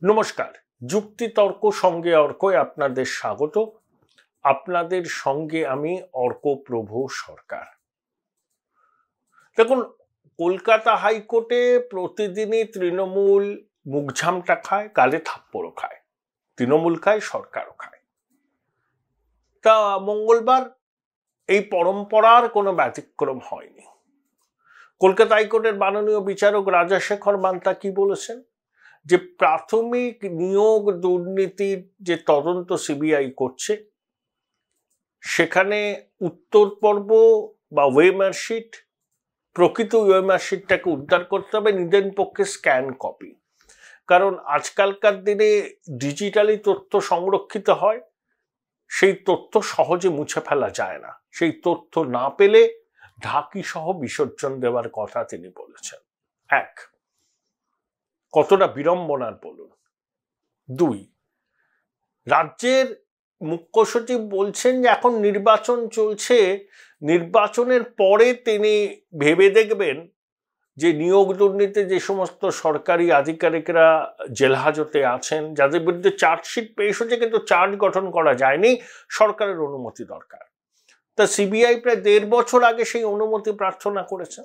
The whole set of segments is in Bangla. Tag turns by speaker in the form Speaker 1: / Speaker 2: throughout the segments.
Speaker 1: নমস্কার, যুক্তিতর্ক সঙ্গে অর্কয় আপনাদের স্বাগত। আপনাদের সঙ্গে আমি অর্কপ্রভু সরকার। দেখুন, কলকাতা হাইকোর্টে প্রতিদিনই তৃণমূল মুখঝামটা খায়, গালে থাপ্পড়ও খায়। তৃণমূল খায়, সরকারও খায়। তা মঙ্গলবার এই পরম্পরার কোনো ব্যতিক্রম হয়নি। কলকাতা হাইকোর্টের মাননীয় বিচারক রাজাশেখর মান্তা কি বলেছেন, যে প্রাথমিক নিয়োগ দুর্নীতির যে তদন্ত সিবিআই করছে, সেখানে উত্তর পর্ব বা ওয়েমার্কশিট, প্রকৃত ওয়েমার্কশিটটাকে উদ্ধার করতে হবে, নিদেন পক্ষে স্ক্যান কপি। কারণ আজকালকার দিনে ডিজিটালি তথ্য সংরক্ষিত হয়, সেই তথ্য সহজে মুছে ফেলা যায় না। সেই তথ্য না পেলে ঢাকি সহ বিসর্জন দেওয়ার কথা তিনি বলেছেন। এক, কতটা বিড়ম্বনার বলুন। দুই, রাজ্যের মুখ্য সচিব বলছেন যে এখন নির্বাচন চলছে, নির্বাচনের পরে তিনি ভেবে দেখবেন যে নিয়োগ দুর্নীতি যে সমস্ত সরকারি আধিকারিকরা জেল হাজতে আছেন, যাদের বিরুদ্ধে চার্জশিট পেশ হচ্ছে কিন্তু চার্জ গঠন করা যায়নি, সরকারের অনুমতি দরকার। তা সিবিআই প্রায় 1.5 বছর আগে সেই অনুমতি প্রার্থনা করেছে,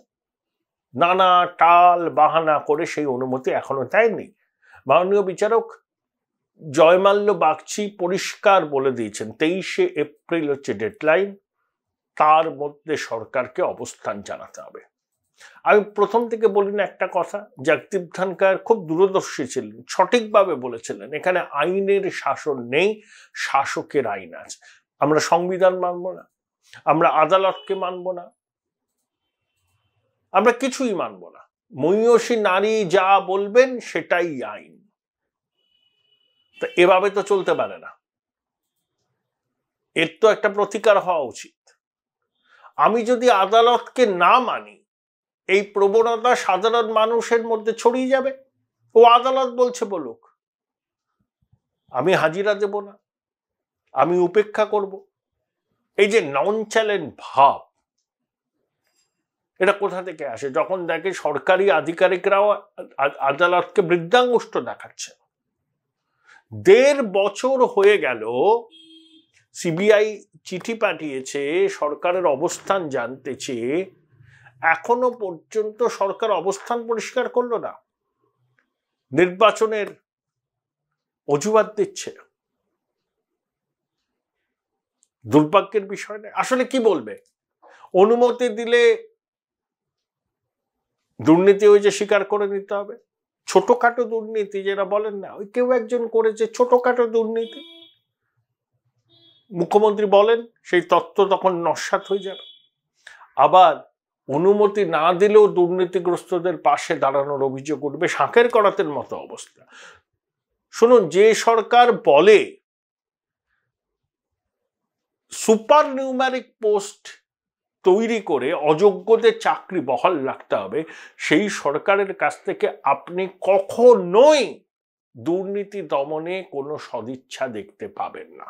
Speaker 1: নানা টাল বাহানা করে সেই অনুমতি এখনো দেয়নি। মাননীয় বিচারক জয়মাল্য বাগচি পরিষ্কার বলে দিয়েছেন 23শে এপ্রিল হচ্ছে ডেডলাইন, তার মধ্যে সরকারকে অবস্থান জানাতে হবে। আমি প্রথম থেকে বলি না একটা কথা, জগদীপ ধনকর খুব দূরদর্শী ছিলেন, সঠিকভাবে বলেছিলেন এখানে আইনের শাসন নেই, শাসকের আইন আছে। আমরা সংবিধান মানব না, আমরা আদালতকে মানব না, আমরা কিছুই মানব না। মহিষী নারী যা বলবেন সেটাই আইন। তা এভাবে তো চলতে পারে না, এর তো একটা প্রতিকার হওয়া উচিত। আমি যদি আদালতকে না মানি, এই প্রবণতা সাধারণ মানুষের মধ্যে ছড়িয়ে যাবে। ও আদালত বলছে বলুক, আমি হাজিরা দেব না, আমি উপেক্ষা করব। এই যে ননচ্যালেন্ট ভাব, এটা কোথা থেকে আসে? যখন দেখে সরকারি আধিকারিকরাও আদালতকে বৃদ্ধাঙ্গুষ্ঠ দেখাচ্ছে। 1.5 বছর হয়ে গেল, সিবিআই চিঠি পাঠিয়েছে সরকারের অবস্থান জানতে চেয়ে, এখনো পর্যন্ত সরকার অবস্থান পরিষ্কার করলো না, নির্বাচনের অজুহাত দিচ্ছে। দুর্ভাগ্যের বিষয় নেই। আসলে কি বলবে? অনুমতি দিলে দুর্নীতি হয়েছে স্বীকার করে নিতে হবে। ছোটখাটো দুর্নীতি যেটা বলেন না, ওই কেউ একজন করেছে ছোটখাটো দুর্নীতি, মুখ্যমন্ত্রী বলেন, সেই তত্ত্ব তখন নস্যাৎ হয়ে যাবে। আবার অনুমতি না দিলেও দুর্নীতিগ্রস্তদের পাশে দাঁড়ানোর অভিযোগ উঠবে, শাঁখের করাতের মতো অবস্থা। শুনুন, যে সরকার বলে সুপার নিউমেরিক পোস্ট তৈরি করে অযোগ্যদের চাকরি বহাল রাখতে হবে, সেই সরকারের কাছ থেকে আপনি কখনোই দুর্নীতি দমনে কোনো সদিচ্ছা দেখতে পাবেন না।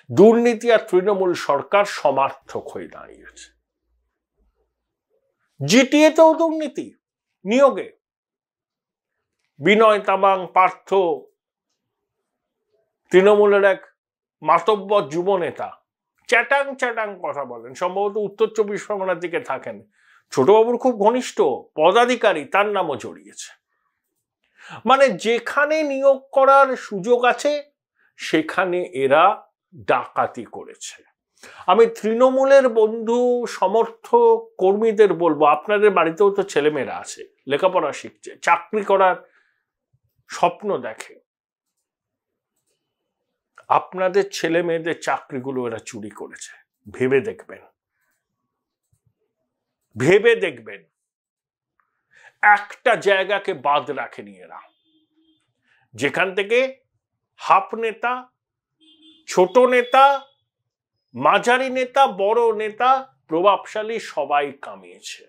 Speaker 1: দুর্নীতি আর তৃণমূল সরকার সমার্থক হয়ে দাঁড়িয়েছে। জিটিএতেও দুর্নীতি নিয়োগে, বিনয় তামাং পার্থ, তৃণমূলের এক মাতব্বর যুব নেতা, চ্যাটাং চ্যাটাং কথা বলেন, সম্ভবত উত্তর 24 পরগনার দিকে থাকেন, ছোটবাবুর খুব ঘনিষ্ঠ পদাধিকারী, তার নামও জড়িয়েছে। মানে যেখানে নিয়োগ করার সুযোগ আছে সেখানে এরা ডাকাতি করেছে। আমি তৃণমূলের বন্ধু সমর্থক কর্মীদের বলবো, আপনাদের বাড়িতেও তো ছেলেমেয়েরা আছে, লেখাপড়া শিখছে, চাকরি করার স্বপ্ন দেখে। আপনাদের ছেলে মেয়েদের চাকরিগুলো এরা চুরি করেছে, ভেবে দেখবেন, ভেবে দেখবেন। একটা জায়গাকে বাদ রাখেনি এরা, যেখান থেকে হাফ নেতা, ছোট নেতা, মাঝারি নেতা, বড় নেতা, প্রভাবশালী সবাই কামিয়েছে।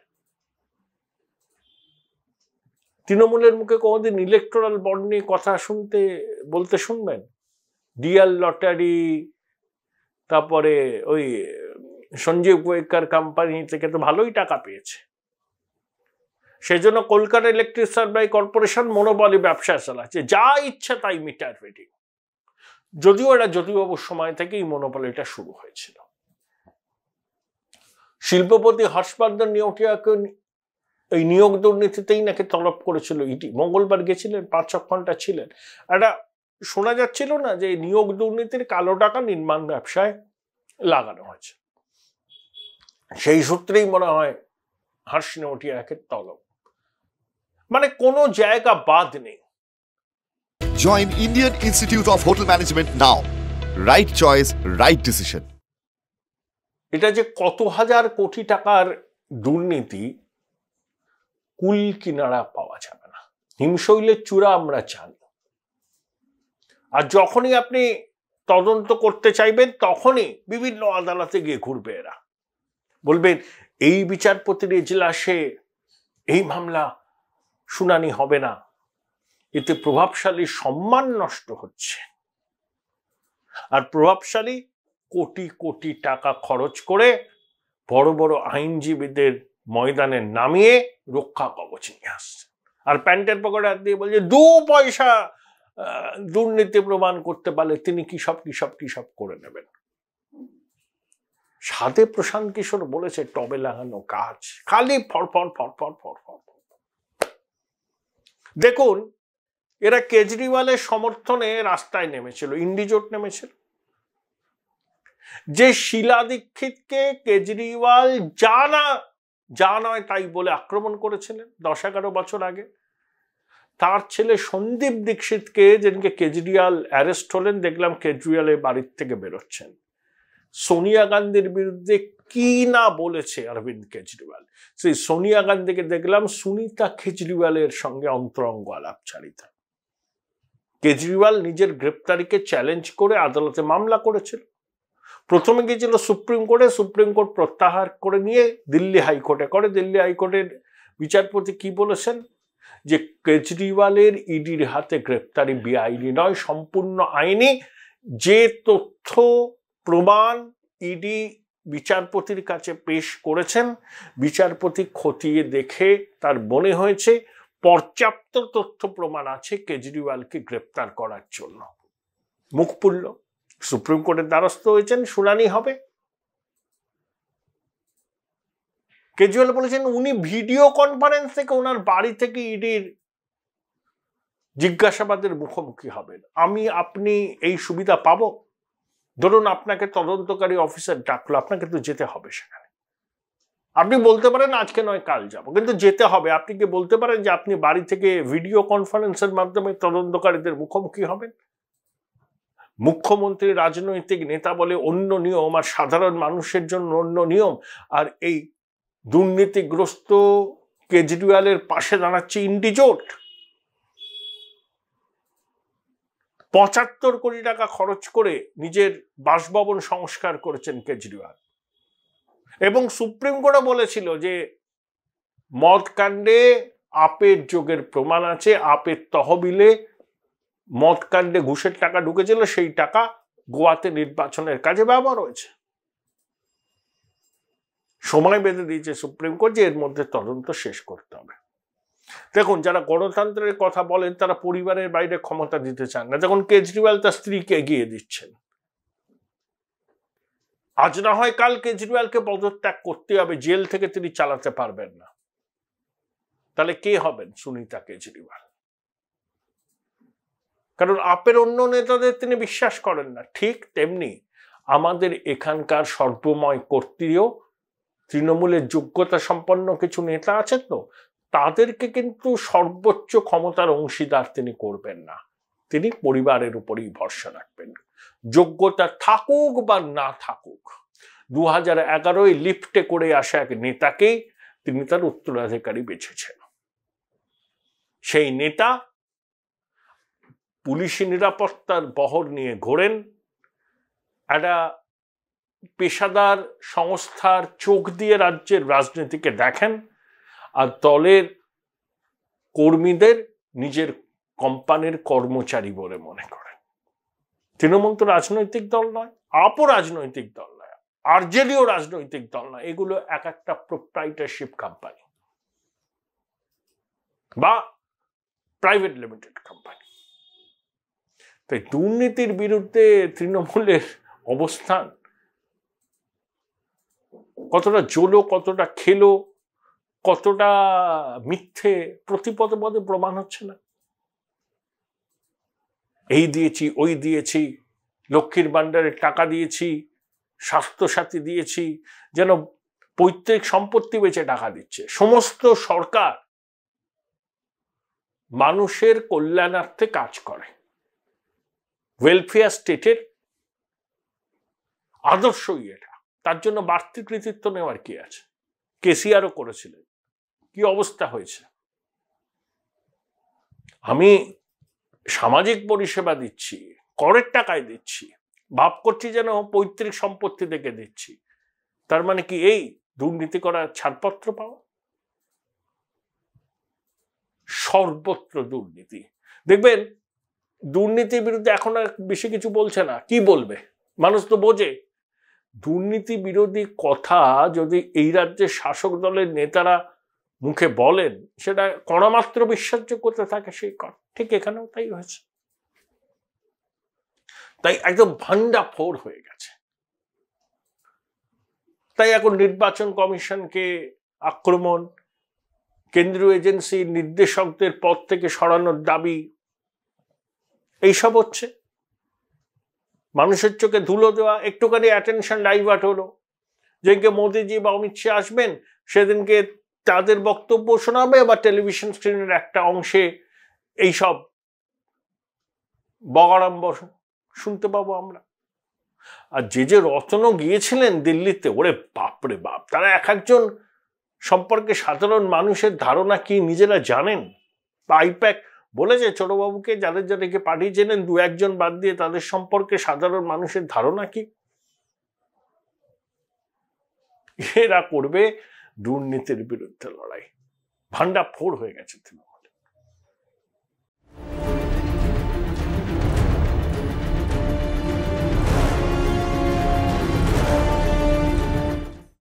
Speaker 1: তৃণমূলের মুখে কোনোদিন ইলেকটোরাল বন্ড নিয়ে কথা বলতে শুনবেন? ডিএল লটারি, তারপরে ওই সঞ্জীব গোয়েকার কোম্পানি থেকে তো ভালোই টাকা পেয়েছে। সেই জন্য কলকাতা ইলেকট্রিক সাপ্লাই কর্পোরেশন মনোবলে ব্যবসা চালাচ্ছে, যা ইচ্ছা তাই মিটার রিডিং। যদিও এটা জ্যোতিবাবুর সময় থেকেই মনোবলিটা শুরু হয়েছিল। শিল্পপতি হর্ষবর্ধন নিয়োটিয়াকে এই নিয়োগ দুর্নীতিতেই নাকি তলব করেছিল ইডি। মঙ্গলবার গেছিলেন, 5-6 ঘন্টা ছিলেন। একটা শোনা যাচ্ছিল না যে নিয়োগ দুর্নীতির কালো টাকা নির্মাণ ব্যবসায় লাগানো হয়েছে, সেই সূত্রেই মনে হয় হর্ষ নেওটিয়াকে তলব। মানে কোনো জায়গা বাদ নেই।
Speaker 2: Join Indian Institute of Hotel Management now. Right choice, right decision.
Speaker 1: এটা যে কত হাজার কোটি টাকার দুর্নীতি, কুল কিনারা পাওয়া যাবে না। হিমশৈলের চূড়া আমরা জানি। আর যখনই আপনি তদন্ত করতে চাইবেন তখনই বিভিন্ন আদালতে গিয়ে ঘুরবে এরা, বলবেন এই বিচারপতির এজলাসে এই মামলা শুনানি হবে না, এতে প্রভাবশালী সম্মান নষ্ট হচ্ছে। আর প্রভাবশালী কোটি কোটি টাকা খরচ করে বড় বড় আইনজীবীদের ময়দানে নামিয়ে রক্ষা কবচ নিয়ে আসছে। আর প্যান্টের পকেটে হাত দিয়ে বলছে 2 পয়সা দুর্নীতি প্রমাণ করতে পারলে তিনি কি সব করে নেবেন। সাথে প্রশান্ত কিশোর বলেছে টবে লাগানো কাজ, খালি ফরফর। দেখুন, এরা কেজরিওয়ালের সমর্থনে রাস্তায় নেমেছিল, ইন্ডিজোট নেমেছিল। যে শীলা দীক্ষিতকে কেজরিওয়াল যা নয় তাই বলে আক্রমণ করেছিলেন 10-11 বছর আগে, তার ছেলে সন্দীপ দীক্ষিতকে যেদিনকে কেজরিওয়াল অ্যারেস্ট হলেন, দেখলাম কেজরিওয়ালের বাড়ির থেকে বেরোচ্ছেন। সোনিয়া গান্ধীর বিরুদ্ধে কি না বলেছে অরবিন্দ কেজরিওয়াল, সেই সোনিয়া গান্ধীকে দেখলাম সুনিতা কেজরিওয়ালের সঙ্গে অন্তরঙ্গ আলাপচারিতা। কেজরিওয়াল নিজের গ্রেপ্তারিকে চ্যালেঞ্জ করে আদালতে মামলা করেছিল। প্রথমে গিয়েছিল সুপ্রিম কোর্টে, সুপ্রিম কোর্ট প্রত্যাহার করে নিয়ে দিল্লি হাইকোর্টে করে। দিল্লি হাইকোর্টের বিচারপতি কি বলেছেন, যে কেজরিওয়ালের ইডির হাতে গ্রেপ্তারি বেআইনি নয়, সম্পূর্ণ আইনি। যে তথ্য প্রমাণ ইডি বিচারপতির কাছে পেশ করেছেন, বিচারপতি খতিয়ে দেখে তার মনে হয়েছে পর্যাপ্ত তথ্য প্রমাণ আছে কেজরিওয়ালকে গ্রেপ্তার করার জন্য। মুখ পুরল, সুপ্রিম কোর্টের দ্বারস্থ হয়েছেন, শুনানি হবে। কেজরিওয়াল বলেছেন উনি ভিডিও কনফারেন্স থেকে ওনার বাড়ি থেকে ইডির জিজ্ঞাসাবাদের মুখোমুখি হবেন। আপনি এই সুবিধা পাবো? ধরুন আপনাকে তদন্তকারী অফিসার ডাকলো, আপনাকে তো যেতে হবে সেখানে। আপনি বলতে পারেন আজকে নয় কাল যাব, কিন্তু যেতে হবে। আপনি কি বলতে পারেন যে আপনি বাড়ি থেকে ভিডিও কনফারেন্সের মাধ্যমে তদন্তকারীদের মুখোমুখি হবেন? মুখ্যমন্ত্রী রাজনৈতিক নেতা বলে অন্য নিয়ম, আর সাধারণ মানুষের জন্য অন্য নিয়ম। আর এই দুর্নীতিগ্রস্ত কেজরিওয়ালের পাশে দাঁড়াচ্ছে ইন্ডিজোট। 75 কোটি টাকা খরচ করে নিজের বাসভবন সংস্কার করেছেন কেজরিওয়াল। এবং সুপ্রিম কোর্টে বলেছিল যে মদ কাণ্ডে আপের যোগের প্রমাণ আছে, আপের তহবিলে মদ কাণ্ডে ঘুষের টাকা ঢুকেছিল, সেই টাকা গোয়াতে নির্বাচনের কাজে ব্যবহার হয়েছে। সময় বেঁধে দিয়েছে সুপ্রিম কোর্ট যে এর মধ্যে তদন্ত শেষ করতে হবে। দেখুন, যারা গণতন্ত্রের কথা বলেন তারা পরিবারের বাইরে ক্ষমতা দিতে চান না। যখন কেজরিওয়াল তার স্ত্রীকে এগিয়ে দিচ্ছেন, আজ না হয় কাল কেজরিওয়ালকে পদত্যাগ করতে হবে, জেল থেকে তিনি চালাতে পারবেন না। তাহলে কে হবেন? সুনিতা কেজরিওয়াল। কারণ আপের অন্য নেতাদের তিনি বিশ্বাস করেন না। ঠিক তেমনি আমাদের এখানকার সর্বময় কর্তৃও তৃণমূলের যোগ্যতা সম্পন্ন কিছু নেতা আছেন, তো তাদেরকে কিন্তু সর্বোচ্চ ক্ষমতার অংশীদার তিনি করবেন না। তিনি পরিবারের উপরেই ভরসা রাখবেন। যোগ্যতা থাকুক বা না থাকুক, 2011 লিফটে করে আসা এক নেতাকেই তিনি তার উত্তরাধিকারী বেছেছেন। সেই নেতা পুলিশি নিরাপত্তার বহর নিয়ে ঘোরেন, একটা পেশাদার সংস্থার চোখ দিয়ে রাজ্যের রাজনীতিকে দেখেন, আর দলের কর্মীদের নিজের কোম্পানির কর্মচারী বলে মনে করেন। তৃণমূল তো রাজনৈতিক দল নয়, আপও রাজনৈতিক দল নয়, আরজেডিও রাজনৈতিক দল নয়। এগুলো এক একটা প্রোপ্রাইটারশিপ কোম্পানি। বা প্রাইভেট লিমিটেড কোম্পানি। তাই দুর্নীতির বিরুদ্ধে তৃণমূলের অবস্থান কতটা জোলো, কতটা খেলো, কতটা মিথ্যে প্রতি পদে পদে প্রমাণ হচ্ছে না। এই দিয়েছি, ওই দিয়েছি, লক্ষ্মীর ভাণ্ডারের টাকা দিয়েছি, স্বাস্থ্যসাথী দিয়েছি, যেন পৈতৃক সম্পত্তি বেচে টাকা দিচ্ছে। সমস্ত সরকার মানুষের কল্যাণার্থে কাজ করে, ওয়েলফেয়ার স্টেটের আদর্শই এটা। তার জন্য বাড়তি কৃতিত্ব নেওয়ার কি আছে? কেসিআরও করেছিলেন, কি অবস্থা হয়েছে। আমি সামাজিক পরিষেবা দিচ্ছি, করের টাকায় দিচ্ছি, ভাব করছি যেন পৈতৃক সম্পত্তি থেকে দিচ্ছি, তার মানে কি এই দুর্নীতি করার ছাড়পত্র পাওয়া? সর্বত্র দুর্নীতি। দেখবেন দুর্নীতির বিরুদ্ধে এখন আর বেশি কিছু বলছে না, কি বলবে? মানুষ তো বোঝে। দুর্নীতি বিরোধী কথা যদি এই রাজ্যের শাসক দলের নেতারা মুখে বলেন, সেটা কণামাত্র বিশ্বাসযোগ্য করতে থাকে সেই কর। ঠিক এখানেও তাই হয়েছে। তাই একদম ভান্ডাফোড় হয়ে গেছে। তাই এখন নির্বাচন কমিশনকে আক্রমণ, কেন্দ্রীয় এজেন্সির নির্দেশকদের পদ থেকে সরানোর দাবি, এইসব হচ্ছে। মানুষের চোখে ধুলো দেওয়া, একটুখানি অ্যাটেনশন ডাইভার্ট হলো। যেদিনকে মোদিজি বা অমিত শাহ আসবেন, সেদিনকে তাদের বক্তব্য শোনাবে, বা টেলিভিশন স্ক্রিনের একটা অংশে এইসব বগাড়ম্বর শুনতে পাবো আমরা। আর যে রতনও গিয়েছিলেন দিল্লিতে, ওরে বাপরে বাপ, তারা এক একজন সম্পর্কে সাধারণ মানুষের ধারণা কি নিজেরা জানেন? বা আইপ্যাক বলেছে ছোটবাবুকে, যাদের যাদেরকে পাঠিয়েছিলেন, দু একজন বাদ দিয়ে তাদের সম্পর্কে সাধারণ মানুষের ধারণা কি? এরা করবে দুর্নীতির বিরুদ্ধে লড়াই। ভান্ডাফোড় হয়ে গেছে।